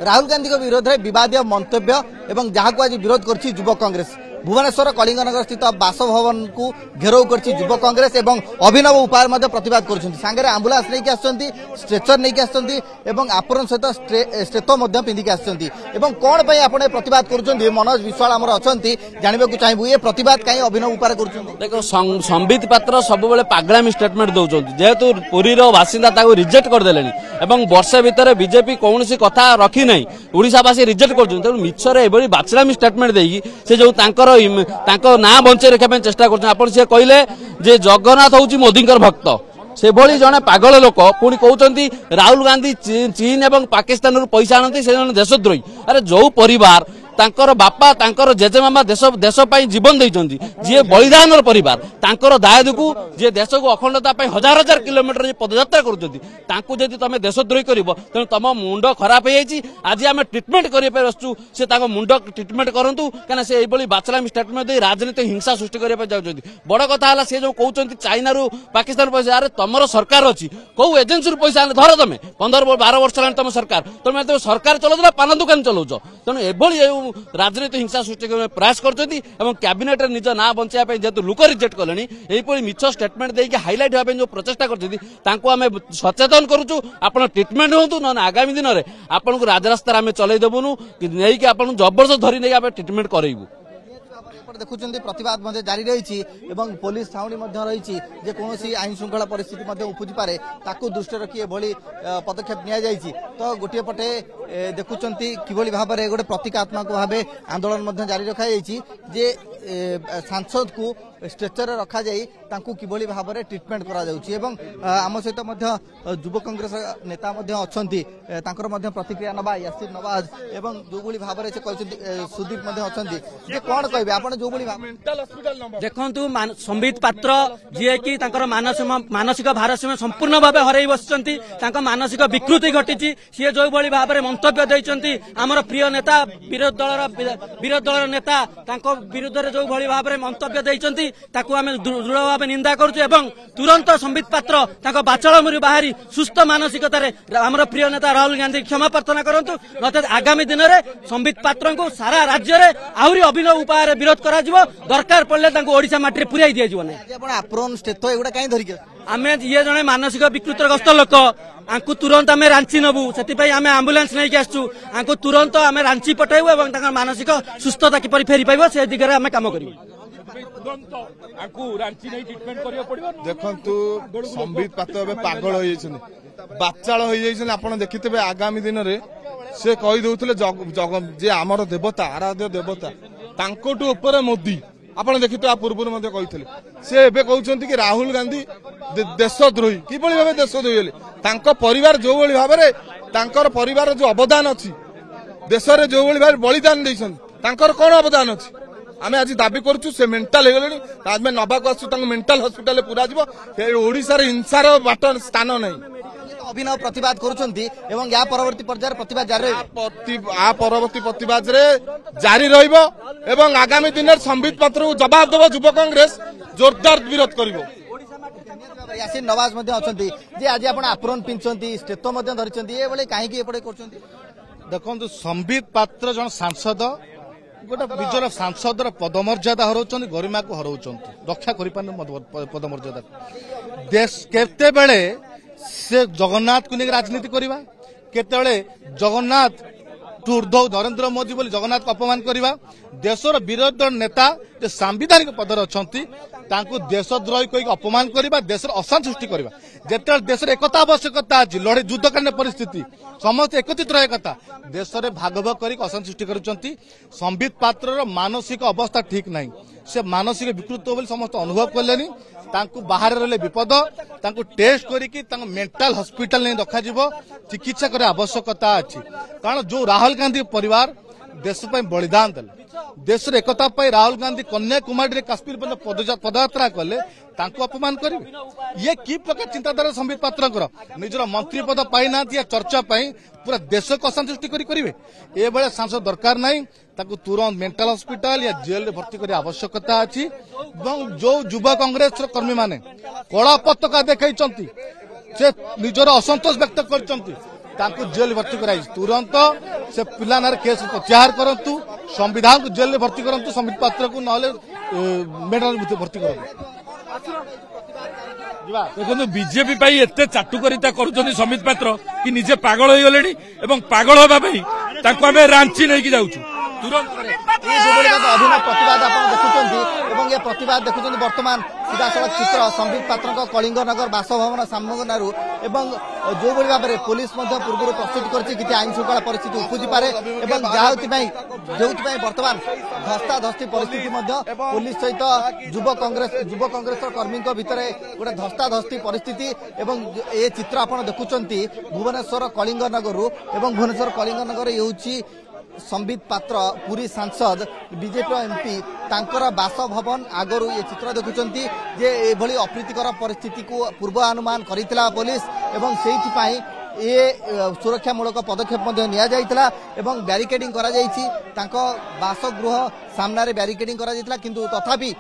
राहुल गांधी विरोध में विवादीय मंतव्य एवं जहां को आज विरोध कर युव कांग्रेस भुवनेश्वर कलिंगनगर स्थित बासभवन को घेराव कर युव कांग्रेस एवं अभिनव उपाय प्रतिवाद कर आंबुलांस नहीं आसुच्च स्ट्रेचर नहीं आसुच्च आपन सहित स्टेथो पिंधिक आसुच्च कौन पर आप प्रतिवाद कर मनोज विश्वाल आमर अच्छा जानवाक चाहबू ये प्रतिवाद कहीं अभिनव उपाय कर संबित पात्र सब पागलामी स्टेटमेंट दौरान जेहेतु पुरी बासिंदा रिजेक्ट करदे वर्षे भितर बीजेपी कौन कथा रखी ना ओडावासी रिजेक्ट कर मिछरे बाचलामी स्टेटमेंट देकी जो ना बंचे रखा चेष्टा कर कहले जे जगन्नाथ हूँ मोदी भक्त से भली जने पागल लोक पुणी कहते राहुल गांधी चीन एवं पाकिस्तान पैसा आनती से जने देशद्रोही अरे जो परिवार तांकर बापा तांकर जेजेमामा देश जीवन देइचंती जे बलिदान परिवार तांकर दायदू जे देश को अखंडता हजार हजार किलोमीटर पदयात्रा करुछंती तांको जदि तमे देशद्रोही करिवो तेणु तम मुंड खराब हो जाइए आज आम ट्रिटमेंट करबे आसु से तांको मुंड ट्रिटमेंट करंतु कना से एबोली बाचलामी स्टेटमेंट दे राजनीतिक हिंसा सृष्टि करबे जाउछंती बड़ कथा हला से जो कहउछंती चाइना रु पाकिस्तान पैसा अरे तमरो सरकार अछि को एजेंसी रु पैसा धर तमे 15-12 वर्ष लान तम सरकार तमे तो सरकार चलाउछ ना पान दुकान चलाउछ तेणु एबोली राजनीतिक हिंसा सृष्टि करने प्रयास करछंती एवं कैबिनेट निज ना बंचाई जेहेतु लोक रिजेक्ट कले यही मिछ स्टेटमेंट देके हाइलाइट होगा जो प्रचेषा करें सचेतन करुचु आपण ट्रिटमेंट हूँ ना आगामी दिन में आपन को राजरास्तार आम चलईदेबुनु नहीं आपन जबरदस्त धरी नहीं ट्रिटमेंट करेबू देखुं प्रतिवाद जारी रही पुलिस छाउनी रही कौन आईन श्रृंखला परिस्थिति उपजी पारे दृष्टि रखी एभली पदक्षेप नि तो गोटे पटे देखुं कि भाव में गोटे प्रतीकात्मक भाव आंदोलन जारी रखाई जे सांसद को स्ट्रेचर रखा जाई तांकु किभली भाव में ट्रिटमेंट करा जाउची एवं आम सहित युव कांग्रेस नेता तांकर प्रतिक्रिया नबा यासिर नवाज एवं जो भली भाव में से कहते सुदीप अच्छा कौन कहबे आपण जो भली देखंतु संबित पात्र जी की मानसिक भारसाम्य संपूर्ण भाव हरई बसचंती तांका मानसिक विकृति घटी सी जो भली भाव में मंतव्य देइचंती हमर प्रिय नेता विरोध दलर नेता तांको विरुद्ध रे जो भली भाव में मंतव्य देइचंती ताकू आम दृढ़ भाव निंदा करुचु एवं तुरंत संबित पात्र ताको बाचलमु बाहरी सुस्थ मानसिकतार आमर प्रिय नेता राहुल गांधी क्षमा प्रार्थना करंतु नचेत आगामी दिन में संबित पात्र को सारा राज्य में आहरी अभिनव उपाय विरोध करा दरकार पड़े ओडिशा माटी पुराई दि आम ये जड़े मानसिक विकृतग्रस्त लोक आंकु तुरंत आम रांची नबू से आम आंबुलांस नहीं आसचु आंकु तुरंत आम रांची पठाइबू और मानसिक सुस्थता किपर फेरी पाइब से दिगरे आम काम करूँ देखु संबित पात्र पागल हो बाचाल हो आप देखिथे आगामी दिन में से कहीदे जे आमर देवता आराध्य देवता तांकोटू ऊपर मोदी आप देखिए पूर्व कही से एवं कहते कि राहुल गांधी देशद्रोही कि भाव देशद्रोही हेले परिवार जो भाव में परिवार जो अवदान अच्छी देश में जो भाव बलिदान देकर कौन अवदान अच्छी आम आज दाबी करुँ से मेंटाल हो गले नवाक आसू मेंटाल हस्पिटाल पूरा ओडिशार हिंसार बाट स्थान नहीं अभिनव प्रतिवाद करुँच या परवर्ती पर्यायर प्रतिवाद जारी परवर्ती प्रतिवाद जारी रही आगामी दिन में संबित पात्र को जवाब देव युव कांग्रेस जोरदार विरोध कर यासिर नवाज अच्छा आज आप आप्रोन पिंधि स्टेथो धरी कहीं देखो संबित पात्र जन सांसद गोटे निजर सांसद पदमर्यादा हराउछन गरिमा को हराउछन रक्षा पदमर्यादा देश केते बेले से जगन्नाथ को लेकर राजनीति करवा केते जगन्नाथ ऊर्ध्व नरेंद्र मोदी बोली जगन्नाथ को अपमान करवा देशर विरोधी दल नेता जो सांविधानिक पदर अच्छा देशद्रोही कही अपमान करवा देश अशांति सृष्टि करवा जिते देश एकता आवश्यकता अच्छी लड़े युद्धकालीन परिस्थिति समस्त एकत्रित रहा कथा देश में भाग भाग कर अशांति सृष्टि कर संबित पात्र मानसिक अवस्था ठीक नहीं से मानसिक विकृत बोली समस्त अनुभव कले बाहर रहे विपद टेस्ट करी मेंटाल हॉस्पिटल नहीं रखा चिकित्सा कर आवश्यकता अच्छी कारण जो राहुल गांधी परिवार देश बलिदान देले देश एकता राहुल गांधी कन्याकुमारी काश्मीर पदयात्रा कले अपमान करेंगे ये कि प्रकार चिंताधारा संबित पात्र निजर मंत्री पद पाई ना चर्चा पूरा देश को अशांति सृष्टि करेंगे ये बड़े सांसद दरकार नहीं तुरंत मेंटल हॉस्पिटल या जेल रे भर्ती करने आवश्यकता अच्छी जो युवा कांग्रेस कर्मी माने कला पताका देखते से निजर असंतोष व्यक्त कर तांको जेल भर्ती कराई तुरंत से पिला नार केस प्रत्याहार करंतु संविधान को जेल भर्ती करंतु संबित पात्र को नहले मेडल भर्ती करंतु देखो बीजेपी एते चाटुकरिता करुछन्ति समित पात्र कि निजे पागल हो गलेनी एवं पागल होबा पई ताको आमे रांची नै कि जाउछु तुरंत अभिनव प्रतिवाद आप देखुं ये प्रतिवाद देखुं बर्तमान सीधासख चित्र संबित पात्र कलिंगनगर बासभवन सामनारू एवं जो भाव में पुलिस पूर्व प्रस्तुत कर आईन श्रृंखला परिस्थिति उपजी पारे जो बर्तमान धस्ताधस्ती परिस्थिति पुलिस सहित युव कांग्रेस कर्मी भितर गोटे धस्ताधस्ती परिस्थिति एवं ये चित्र आप देखुं भुवनेश्वर कलिंगनगर एवं भुवनेश्वर कलिंगनगर ये संबित पात्र पुरी सांसद बीजेपी एमपी तांकर बासभवन आगरू ये चित्र देखुंती जे एभली अप्रीतिकर परिस्थिति को पूर्वानुमान करितला पुलिस एवं सेइथिपाई ये सुरक्षामूलक पदक्षेप एवं ब्यारिकेडिंग करा जायछि तांको बासगृह सामने ब्यारिकेडिंग करा जायतिला किंतु तथापि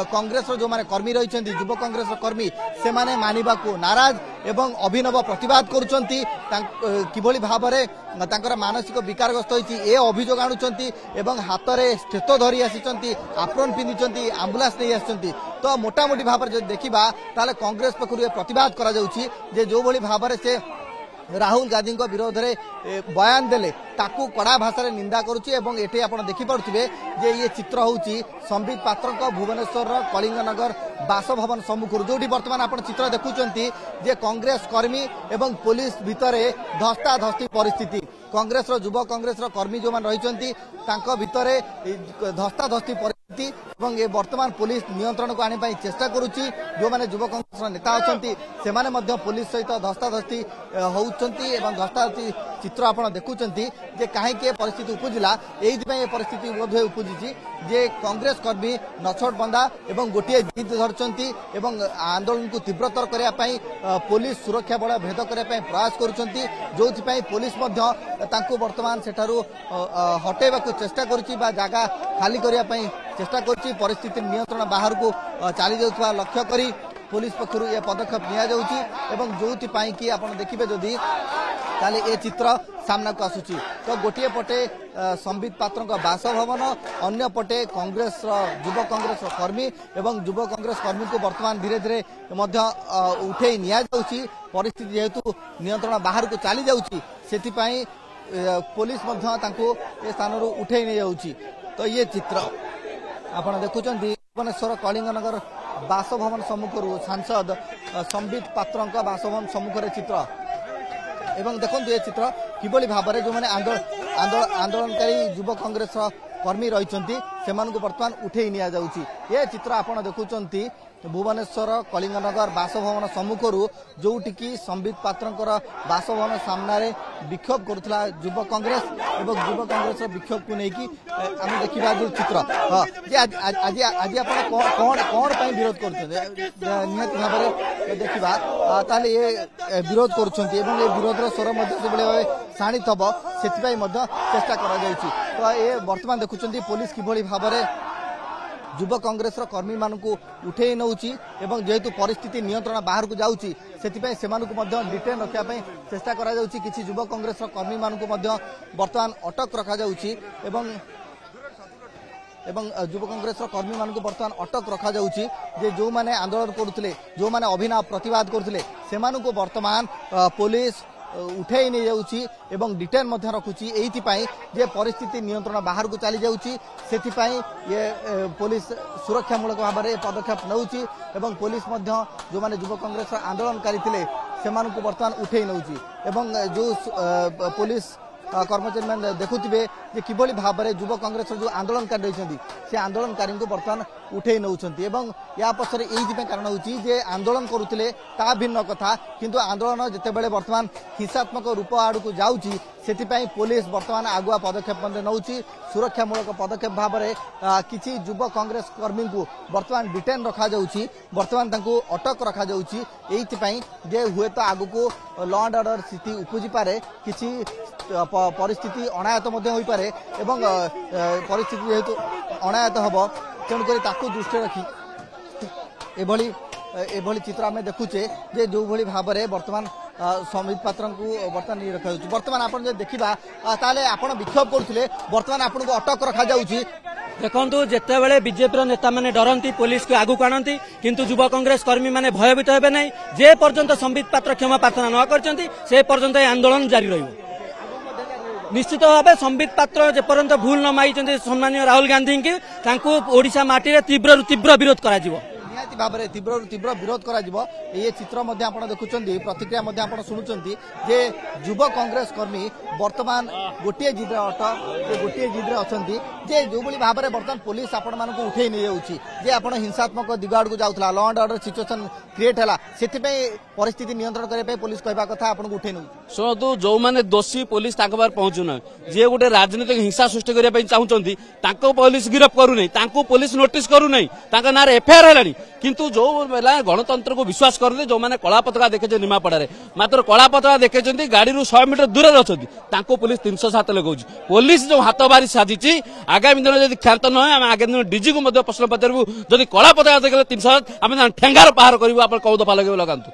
कांग्रेस जो माने कर्मी रहिसेंती युव कांग्रेस कर्मी से माने मानिबा को नाराज एवं अभिनव प्रतिवाद करुचंती किभली भाबरे तांकर मानसिक विकारग्रस्त होइछि ए अभियोग आणुचंती एवं हातरे स्टेथो धरि आसिचंती आप्रोन पिंदिचंती एम्बुलेंस नै आसिचंती तो मोटामोटी भाबरे जो देखिबा ताले कांग्रेस पखरु प्रतिवाद करा जाउछि जे जो भली भाबरे से राहुल गांधी विरोध में बयान देले ताकू कड़ा भाषा निंदा करुच्ची एवं एटे आप देखिपे जे ये चित्र होउची संबित पात्र भुवनेश्वर कलिंगनगर बासभवन सम्मुख जो बर्तमान आप चित्र देखुंती जे कांग्रेस कर्मी एवं पुलिस भितर धस्ताधस्ती परिस्थिति कांग्रेस युव कांग्रेस कर्मी जो रही भितर धस्ताधस्ती परिस्थिति एवं ये बर्तमान पुलिस नियंत्रण को आने चेष्टा करुच्ची जो मैंने युव कांग्रेस नेता अच्छा से माने पुलिस सहित धस्ताधस्ती होउचंती एवं धस्ताधस्ती चित्र आप देखुंती जे कहीं परिस्थिति उपजिला ये परिस्थिति बोधे उपजी जे कांग्रेस कर्मी नछोट बंदा एवं गोटे जिद धरचंती एवं आंदोलन को तीव्रतर करने पुलिस सुरक्षा बल भेद करने प्रयास करुचंती जो पुलिस वर्तमान सेठारू हटेबा को चेष्टा करुच्ची बा जागा खाली करने चेष्टा करुच्ची परिस्थिति नियंत्रण बाहर को चली जाउथबा लक्ष्य करी पुलिस पक्षरु ये पदक्षेप निया जाउची एवं जोथि कि आप देखिए जदि ताले ए चित्र सामना को आसुची तो गोटे पटे संबित पात्र बासभवन अन्य पटे कांग्रेस युव कांग्रेस कर्मी एवं युव कांग्रेस कर्मी को वर्तमान धीरे धीरे उठे निया जाउची परिस्थिति जेहेतु नियंत्रण बाहर को चली जाउची सेतिपाई पुलिस ए स्थान उठे नहीं जाउची तो ये चित्र आप देखुंती भुवनेश्वर कलिंगनगर बासभवन सम्मुख सांसद संबित पात्र बासभवन सम्मुख चित्र एवं देखो ये चित्र किभली भाव में जो मैंने आंदोलनकारी युव कांग्रेस कर्मी रही से बर्तमान उठे निया जाउची ये चित्र आप देखुंती भुवनेश्वर कलिंगनगर बासभवन सम्मुख जोटिकी संबित पात्र बासभवन सामने विक्षोभ करुला युव कांग्रेस एवं युव कांग्रेस विक्षोभ को लेकिन आम देखा जो चित्र हाँ आज आज आप कौन विरोध करते भाव में देखा ये विरोध कर विरोध स्वर शाणित हम से चेष्टा कर ये बर्तमान देखुं पुलिस किभली भाव में युव कांग्रेस कर्मी मान उठे नौची एवं जेहेतु परिस्थिति नियंत्रण बाहर को जाउची सेतिपय सेमानकु मध्य डिटेन रखिया चेष्टा करा जाउची किछि युव कांग्रेस कर्मी मानकु मध्य वर्तमान अटक रखा जाउची एवं युव कांग्रेस कर्मी मानकु वर्तमान अटक रखा जाउची जे जो माने आंदोलन करुथिले जो माने अभिनव प्रतिवाद करुथिले सेमानकु वर्तमान पुलिस उठे नहीं जाउची एवं डिटेन मध्य रखुची एइथिपाई जे परिस्थिति नियंत्रण बाहर को चली जाउची सेथिपाई ये पुलिस सुरक्षामूलक भाव में पदक्षेप नउची एवं पुलिस मध्य जो माने युव कांग्रेस आंदोलनकारी थिले सेमानकु वर्तमान उठे नउची एवं जो पुलिस कर्मचारी मैंने देखुवे जे किभली भाव में युव कांग्रेस जो आंदोलनकारी रही से आंदोलनकारी को बर्तमान उठे नौकरी एवं या पछरे यही कारण होची जे आंदोलन करुले ता भिन्न कथा किंतु आंदोलन जितेबाला वर्तमान हिंसात्मक रूप आड़ को जाऊँगी से पुलिस वर्तमान आगुआ पदक्षेप नौची सुरक्षामूलक पदक्षेप भाव में किसी युव कांग्रेस कर्मी को वर्तमान डिटेन रखा जाउची वर्तमान तांको अटक रखा जाउची एइथिपाई जे हुए तो आगु को लॉ एंड ऑर्डर स्थिति उपजी पारे किसी परिस्थिति अनायत होई पारे एवं परिस्थिति जेहेतु अनायत हम तेणुक दृष्टि रखी एभली चित्र आम देखुचे जे जो भली भाव में वर्तमान संबित पात्र को बर्तमान नहीं रखा बर्तमान आप देखा ताले आपण विक्षोभ करते बर्तमान आपको अटक रखा जाउची देखु जितेबाला बीजेपी नेता मैंने डरती पुलिस को आगू आणती किंतु युवा कांग्रेस कर्मी मैंने भयभीत हेबे नहीं जे पर्यंत संबित पात्र क्षमा प्रार्थना न करछंती से पर्यंत आंदोलन जारी रहिबो। निश्चित भाव संबित पात्र जेपर्यंत भूल न माई सम्मानीय राहुल गांधी की ओडिशा माटी तीव्र तीव्र विरोध करा निहाती भाव में तीव्र तीव्र विरोध करा ये चित्र देखुं प्रतिक्रिया शुणुंट जे युव कांग्रेस कर्मी बर्तमान गोटे जिद्रे अट गोटे जिद्रे अच्छा जे जो भाव में बर्तमान पुलिस आपण मानक उठे नहीं जाऊँगी जे आप हिंसात्मक दिग आड़ को जाऊला law and order situation create है से परिस्थिति नियंत्रण करने पुलिस कहवा कथा आपको उठे नौ शुणु जो मैंने दोषी पुलिस पहुंचुना जे गोटे राजनीतिक हिंसा सृष्टि करने चाहूँगी पुलिस गिरफ करूना पुलिस नोटिस करूना ना एफआईआर है किंतु जो गणतंत्र को विश्वास करते जो मैंने कला पताका देखे निमापड़े मात्र कला पताका देखे गाड़ी 100 मीटर दूर अच्छा पुलिस 307 लगाऊँ पुलिस जो हाथ बारी साजिश आगामी दिन जब क्षांत न आम आगामी दिन डीजी को प्रश्न पचारू जदि कला पताका देखे 307 आम ठेंगार बाहर करूँ आप कौ दफा लगे लगातु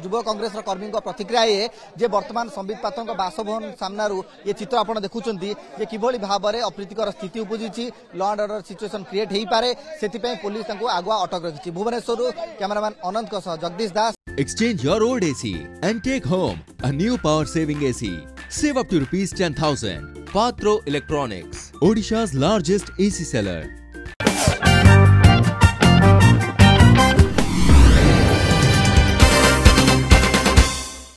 युव कांग्रेस कर्मी प्रतिक्रिया ये जे वर्तमान संबित पात्र बासभवन सामनारू ये चित्र आप देखुं कि भाव में अप्रीतिकर स्थिति उपजी law and order situation create हो पारे से पुलिस आगुआ अटक रखी Bhubaneswar cameraman Anant Jagdish Das. Exchange your old AC and take home a new power saving AC. Save up to ₹10,000. Patro Electronics, Odisha's largest AC seller.